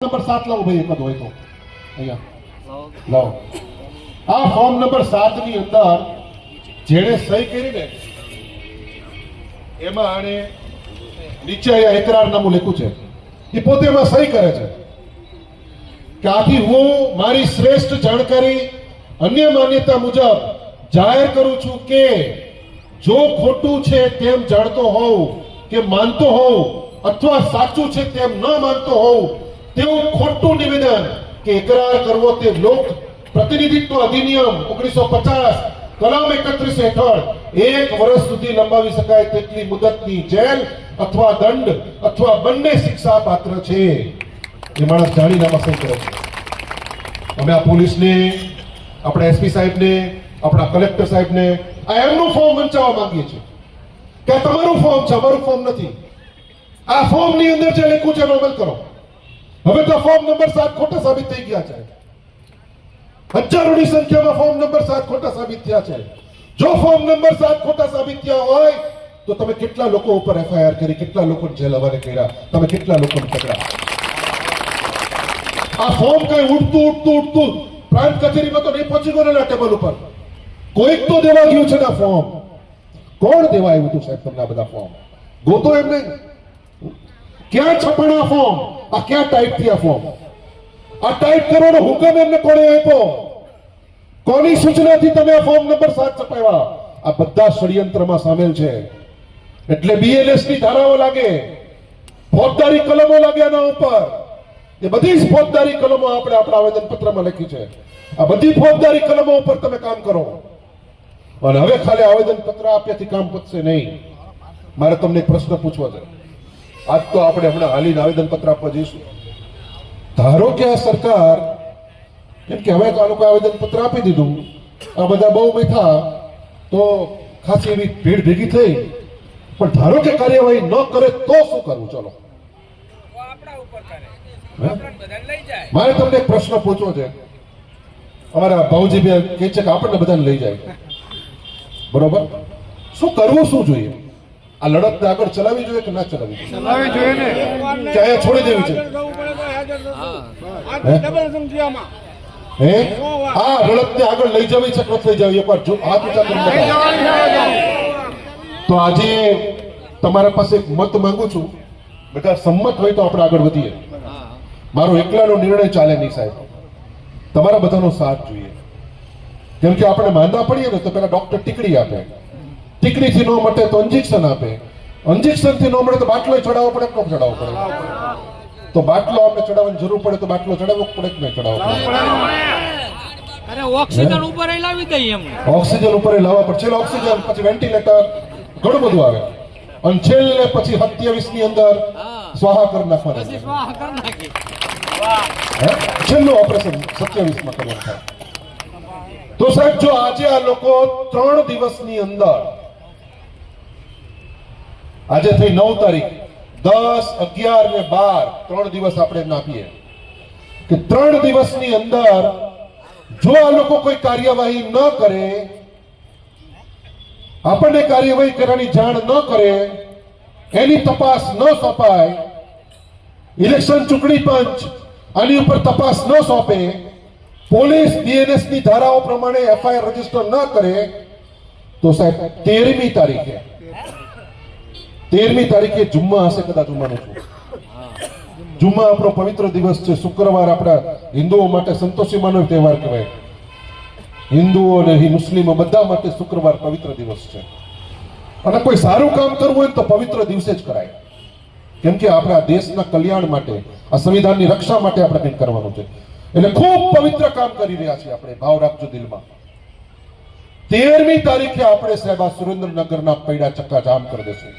Number 7 લાવો ભાઈ, એક જ હોય તો અહીંયા લાવો. આ ફોર્મ નંબર 7 ની અંદર જેણે સહી કરી ને એમાં આને નીચે અહીંયા એકરારનામું લખ્યું છે. એ પોતે એમાં સહી કરે છે કે આથી હું મારી શ્રેષ્ઠ જાણકારી અન્ય માન્યતા મુજબ જાહેર કરું છું કે જો ખોટું છે તેમ જાણતો હોઉં કે માનતો હોઉં અથવા સાચું છે તેમ ન માનતો હોઉં તેવું ખોટું નિવેદન કે એકરાર કરવો તે લોક પ્રતિનિધિત્વ અધિનિયમ 1950 કલમ 31 હેઠળ 1 વર્ષ સુધી લંબાવી શકાય તેટલી મુદતની જેલ અથવા દંડ અથવા બંને શિક્ષા પાત્ર છે. એ માણસ જાણીને આમાં સહી કરે છે. અમે આ પોલીસને, આપણા એસપી સાહેબને, આપણા કલેક્ટર સાહેબને આ એમનું ફોર્મ વંચાવવા માંગીએ છીએ કે આ તમારું ફોર્મ છે, અમારું ફોર્મ નથી. આ ફોર્મની અંદર જે લખ્યું છે એનો અમલ કરો. હવે તો ફોર્મ નંબર 7 ખોટા સાબિત થઈ ગયા છે. હજારોની સંખ્યામાં ફોર્મ નંબર 7 ખોટા સાબિત થયા છે. જો ફોર્મ નંબર 7 ખોટા સાબિત થયા હોય તો તમે કેટલા લોકો ઉપર એફઆઈઆર કરી, કેટલા લોકોને જેલ હવાલે કર્યા, તમે કેટલા લોકોને પકડ્યા. આ ફોર્મ કઈ ઉડતું પ્રાંત કચેરીમાં તો નહીં પહોંચી ગયો ને ટેબલ ઉપર. કોઈક તો દેવા ગયું છે ને ફોર્મ. કોણ દેવા આવ્યું હતું સાહેબ તમને આ બધા ફોર્મ? ગોતો એમને ક્યાં છપાણા ફોર્મ? આ ક્યાં ટાઈપ થયા ફોર્મ? આ ટાઈપ કરવાનો હુકમ એમને કોણે આપ્યો? કોની સૂચનાથી તમે આ ફોર્મ નંબર 7 છપાવ્યા? આ બધા ષડયંત્રમાં સામેલ છે. એટલે બીએનએસ ની ધારાઓ લાગે, ફોજદારી કલમો લાગે આના ઉપર. એ બધી જ ફોજદારી કલમો આપણે આપણા આવેદન પત્રમાં લખી છે. આ બધી ફોજદારી કલમો ઉપર તમે કામ કરો. અને હવે ખાલી આવેદન પત્ર આપ્યાથી કામ પતશે નહીં. મારે તમને પ્રશ્ન પૂછવો છે. આજ તો આપણે હમણાં હાલીને આવેદન પત્ર આપવા જઈશું. ધારો કે આ સરકાર, કેમ કે હવે તો આ લોકો આવેદન પત્ર આપી દીધું, આ બધા બહુ બેઠા તો ખાસી એવી ભીડ ભેગી થઈ, પણ ધારો કે કાર્યવાહી ન કરે તો શું કરવું? ચલો મારે તમને એક પ્રશ્ન પૂછવો છે. અમારા ભાઉજી બે કહે છે કે આપણને બધાને લઈ જાય, બરોબર? શું કરવું, શું જોઈએ? આ લડતને આગળ ચલાવવી જોઈએ કે ના ચલાવવી જોઈએ? ચલાવવી જોઈએ ને, કે અહીંયા છોડી દેવી છે? હે આ લડતને આગળ લઈ જવી છે કે નથી લઈ જવી? એકવાર હાથ ઊંચા કરી બતાવો. તો આજે તમારા પાસે એક મત માંગુ છું. બધા સંમત હોય તો આપણે આગળ વધીએ. મારો એકલાનો નિર્ણય ચાલે નહીં સાહેબ, તમારા બધાનો સાથ જોઈએ. કેમ કે આપણે માંદા પડીએ ને તો પેલા ડોક્ટર ટીકડી આપે, ટીકડીથી ન મટે તો ઇન્જેક્શન આપે, ઇન્જેક્શનથી ન મળે તો બાટલો ચડાવવો પડે કે ન ચડાવવો પડે? તો બાટલો આપણે ચડાવવાની જરૂર પડે તો બાટલો ચડાવવો પડે કે નહીં ચડાવવો પડે? અરે ઓક્સિજન ઉપર લાવી દઈએ એમ. ઓક્સિજન ઉપર લાવવા પડે. છેલ્લે ઓક્સિજન, પછી વેન્ટિલેટર, ઘણું બધું આવે. અને છેલ્લે પછી 27 ની અંદર સ્વાહા કરી નાખવાના. છેલ્લું ઓપરેશન 27 માં કરવાનું થાય. તો સાહેબ જો આજે આ લોકો 3 દિવસની અંદર, આજે થઈ 9 તારીખ, 10, 11 ને 12, 3 દિવસ આપણે એમને આપીએ કે 3 દિવસની અંદર જો આ લોકો કોઈ કાર્યવાહી ન કરે, આપણને કાર્યવાહી કરવાની જાણ ન કરે, એની તપાસ ન સોંપાય, ઇલેક્શન ચૂંટણી પંચ આની ઉપર તપાસ ન સોંપે, પોલીસ બીએનએસ ની ધારાઓ પ્રમાણે એફઆઈઆર રજીસ્ટર ન કરે, તો સાહેબ 13મી તારીખે જુમ્મા હશે, કદાચ હું માનું છું. જુમ્મા આપણો પવિત્ર દિવસ છે. શુક્રવાર આપણા હિન્દુઓ માટે સંતોષીમાનો તહેવાર કહેવાય. હિન્દુઓ અને મુસ્લિમો બધા માટે શુક્રવાર પવિત્ર દિવસ છે. અને કોઈ સારું કામ કરવું હોય તો પવિત્ર દિવસે જ કરાય. કેમ કે આપણા દેશના કલ્યાણ માટે, આ સંવિધાનની રક્ષા માટે આપણે કંઈક કરવાનું છે. એટલે ખૂબ પવિત્ર કામ કરી રહ્યા છીએ આપણે. ભાવ રાખજો દિલમાં. 13મી તારીખે આપણે સાહેબ આ સુરેન્દ્રનગરના પૈડા ચક્કા જામ કરી દેશું.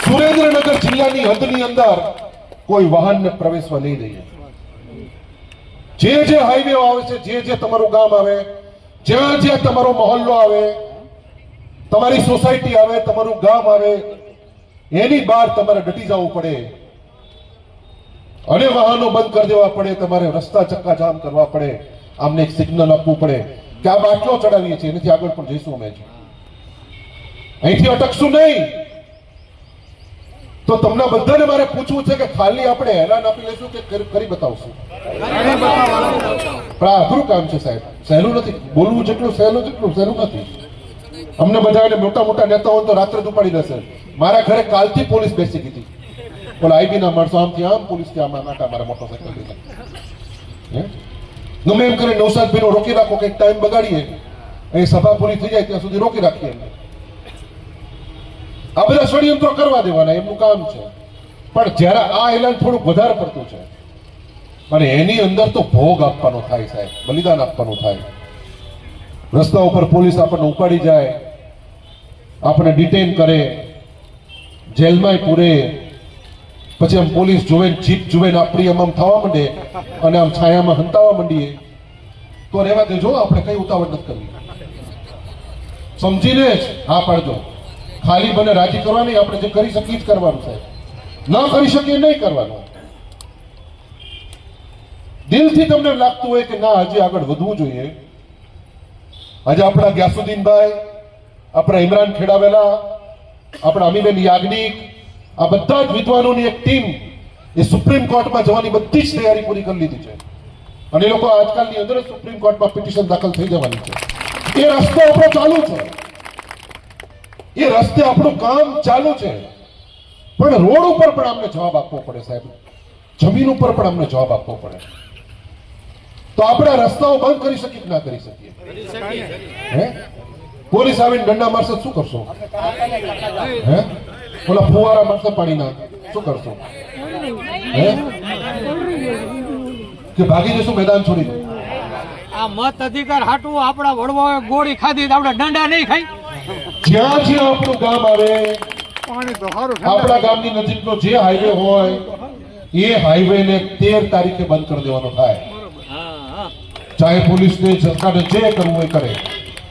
સુરેન્દ્રનગર જિલ્લાની હદની અંદર કોઈ વાહનને પ્રવેશવા નહીં દઈએ. જે હાઈવે આવે છે, જે તમારું ગામ આવે, જ્યાં તમારો મહોલ્લો આવે, તમારી સોસાયટી આવે, તમારું ગામ આવે, એની બહાર તમારે ડટી જવું પડે અને વાહનો બંધ કરી દેવા પડે. તમારે રસ્તા ચક્કા જામ કરવા પડે. આમને એક સિગ્નલ આપવું પડે કે આ બાટલો ચડાવીએ છીએ, એનાથી આગળ પણ જઈશું અમે. અહીંથી અટકશું નહીં. તો તમને બધાને મારે પૂછવું છે કે ખાલી આપણે એલાન આપી લઈશું કે કરી બતાવશું? પણ આ અઘરું કામ છે સાહેબ, સહેલું નથી. બોલવું જેટલું સહેલું નથી. અમને બધાને મોટા મોટા નેતાઓ તો રાત્રે જ ઉપાડી દેશે. મારા ઘરે કાલથી પોલીસ બેસી ગઈ હતી. બોલા આઈબી ના માણસો આમથી આમ, પોલીસથી આમ નાટા મારા મોટરસાઇકલ લઈને. ગમે એમ કરીને નૌશાદભાઈનો રોકી રાખો, કંઈક ટાઈમ બગાડીએ, એ સભા પૂરી થઈ જાય ત્યાં સુધી રોકી રાખીએ. આ બધા ષડયંત્રો કરવા દેવાના, એમનું કામ છે. પણ જ્યારે આ એલાન થોડુંક વધારે પડતું છે અને એની અંદર તો ભોગ આપવાનો થાય સાહેબ, બલિદાન આપવાનું થાય. રસ્તા ઉપર પોલીસ આપણને ઉપાડી જાય, આપણને ડિટેન કરે, જેલમાં પૂરે, પછી આમ પોલીસ જોવે, જીપ જોવે ને આપણી આમ થવા માંડે અને આમ છાયામાં હંતાવા માંડીએ, તો રહેવા દેજો. આપણે કઈ ઉતાવળ નથી કરવી, સમજીને જ હા પાડજો. ખાલી બને રાજી કરવાની, આપણે જે કરી શકીએ જ કરવાનું સાહેબ, ના કરી શકીએ નહીં કરવાનું. દિલથી તમને લાગતું હોય કે ના હજી આગળ વધવું જોઈએ, આજે આપણા ગ્યાસુદ્દીનભાઈ, આપણા ઇમરાન ખેડાવેલા, આપણા અમીબેન યાજ્ઞિક, આ બધા જ વિદ્વાનોની એક ટીમ એ સુપ્રીમ કોર્ટમાં જવાની બધી જ તૈયારી પૂરી કરી લીધી છે અને એ લોકો આજકાલની અંદર સુપ્રીમ કોર્ટમાં પિટિશન દાખલ થઈ જવાની છે. એ રસ્તો આપણો ચાલુ છે, એ રસ્તે આપણું કામ ચાલુ છે. પણ રોડ ઉપર પણ અમને જવાબ આપવો પડે સાહેબ, જમીન ઉપર પણ અમને જવાબ આપવો પડે. તો આપણે રસ્તાઓ બંધ કરી શકીએ કે ના કરી શકીએ? હે પોલીસ આવીને દંડા મારશે શું કરશો? હે ઓલા ફુવારા મારશે પાણીના શું કરશો? હે કે ભાગી જશું મેદાન છોડીને? આ મત અધિકાર હાટું આપણા વડવાઓએ ગોળી ખાધી, આપણે દંડા નહીં ખાઈ. જ્યાં જ્યાં આપણું ગામ આવે, આપણા ગામની નજીકનો જે હાઈવે હોય એ હાઈવે ને 13 તારીખે બંધ કરી દેવાનો થાય. ચાહે પોલીસને સરકારને જે કરવું હોય કરે.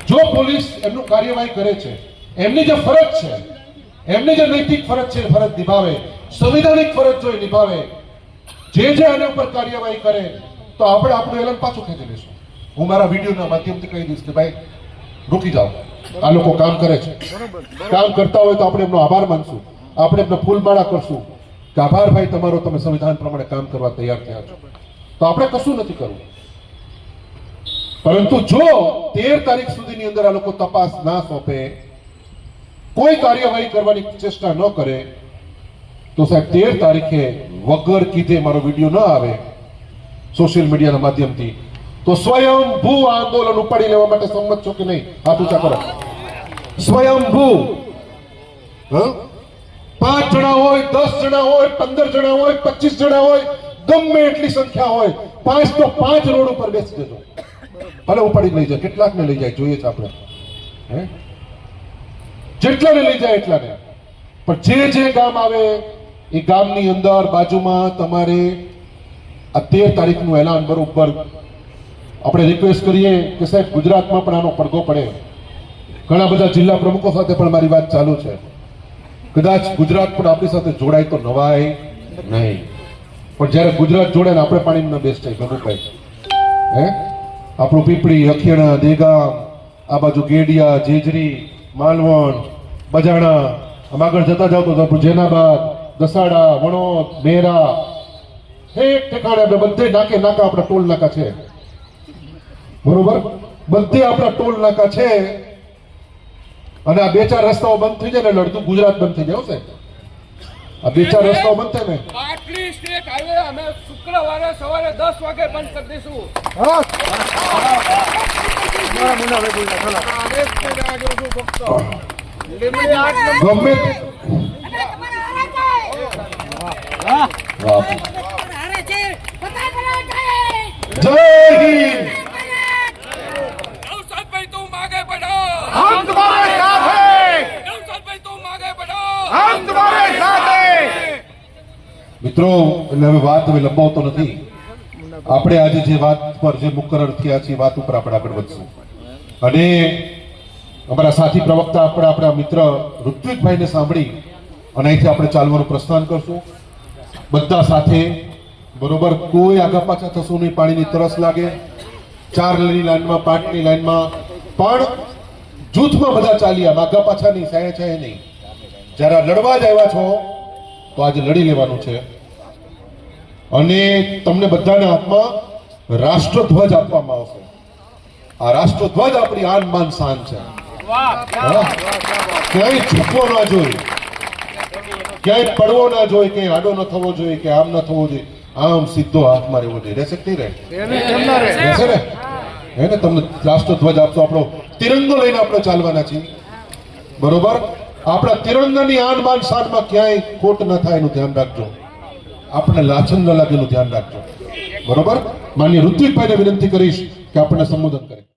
જો પોલીસ એમનું કાર્યવાહી કરે છે, એમની જે ફરજ છે, એમની જે નૈતિક ફરજ છે, ફરજ નિભાવે, સંવિધાનિક ફરજ જો એ નિભાવે, જે આના ઉપર કાર્યવાહી કરે, તો આપણે આપણું એલાન પાછું ખેંચી લઈશું. હું મારા વિડીયોના માધ્યમથી કહી દઈશ કે ભાઈ રૂકી જાઓ, આ લોકો કામ કરે છે, કામ કરતા હોય તો આપણે એમનો આભાર માનશું, આપણે એમને ફૂલમાળા કરશું કે આભાર ભાઈ તમારો, તમે સંવિધાન પ્રમાણે કામ કરવા તૈયાર થયા છો. તો આપણે કશું નથી કરવું. પરંતુ જો 13 તારીખ સુધીની અંદર આ લોકો તપાસ ના સોંપે, કોઈ કાર્યવાહી કરવાની ચેષ્ટા ન કરે, તો સાહેબ 13 તારીખે વગર કીધે મારો વિડીયો ન આવે સોશિયલ મીડિયાના માધ્યમથી, તો સ્વયંભૂ આંદોલન ઉપાડી લેવા માટે સંમત છો કે નહીં? હાથ ઊંચા કરો. સ્વયંભૂ. 5 જણા હોય, 10 જણા હોય, 15 જણા હોય, 25 જણા હોય, ગમે એટલી સંખ્યા હોય, 5 તો 5 રોડ ઉપર બેસી જજો. ભલે ઉપાડી લઈ જાય, કેટલાકને લઈ જાય જોઈએ છે આપણે, હે જેટલાને લઈ જાય એટલાને. પણ જે ગામ આવે એ ગામની અંદર બાજુમાં તમારે આ 13 તારીખનું એલાન બરોબર આપણે રિક્વેસ્ટ કરીએ કે સાહેબ ગુજરાતમાં પણ આનો પડઘો પડે. ઘણા બધા જિલ્લા પ્રમુખો સાથે પણ મારી વાત ચાલુ છે. કદાચ ગુજરાત પણ આપણી સાથે જોડાય તો નવાય નહીં, પણ જ્યારે ગુજરાત જોડે ને આપણે પાણીમાં બેસ થાય ગનુભાઈ, હે આપણું પીપળી, અખિયાણા, દેગામ, આ બાજુ ગેડિયા, જેજરી, માલવણ, બજાણા, આમ આગળ જતા જાવ તો આપણું જેનાબાદ, દસાડા, વણોદ, મેરા, એક ઠેકાણે આપણે બધે નાકે નાકા આપણા ટોલ નાકા છે, બરોબર? બધે આપણા ટોલ નાકા છે. અને આ 2-4 રસ્તાઓ બંધ થઈ જાય ને એટલે અડધું ગુજરાત બંધ થઈ જાય છે. આ 2-4 રસ્તાઓ બંધ થાય ને, આટલી સ્ટેટ હાઈવે અમે શુક્રવારે સવારે 10 વાગે બંધ કરી દઈશું. ગમે જય હિન્દ. નૌશાદભાઈ તું આગે बढ़ो, हम तुम्हारे साथ हैं, નૌશાદભાઈ તું આગે बढ़ो, हम तुम्हारे साथ हैं। મિત્રો, એટલે હવે વાત હવે લંબાવતો નથી. આપણે આજે જે વાત પર જે મુકરર થયા છે એ વાત ઉપર આપણે આગળ વધશું. અને અમારા સાથી પ્રવક્તા આપણા મિત્ર ઋત્વિકભાઈને સાંભળી અને અહીંથી આપણે ચાલવાનું પ્રસ્થાન કરશું બધા સાથે, બરોબર? કોઈ આગા પાછા થશું નહીં. પાણીની તરસ લાગે, 4ની લાઈનમાં, 5ની લાઈનમાં, પણ જૂથમાં બધા ચાલ્યા, આગા પાછા નહીં, સાયા નહીં. જ્યારે લડવા જ આવ્યા છો તો આજે લડી લેવાનું છે અને તમને બધાના હાથમાં રાષ્ટ્રધ્વજ આપવામાં આવશે. આ રાષ્ટ્રધ્વજ આપણી આન બાન શાન છે. હા? ક્યાંય ઝૂકવો ના જોઈએ, ક્યાંય પડવો ના જોઈએ, ક્યાંય આડો ન થવો જોઈએ, કે આમ ન થવો જોઈએ, આમ સીધો હાથમાં રહેવો જોઈએ. રહેશે કે નહીં રહે? રહેશે ને? હે ને? તમને રાષ્ટ્રધ્વજ આપશો. આપણો તિરંગો લઈને આપણે ચાલવાના છીએ, બરોબર? આપણા તિરંગાની આન બાન શાનમાં ક્યાંય ખોટ ન થાય એનું ધ્યાન રાખજો. આપણને લાછન ન લાગે એનું ધ્યાન રાખજો, બરોબર? માનનીય ઋત્વિકભાઈને વિનંતી કરીશ કે આપણને સંબોધન કરે.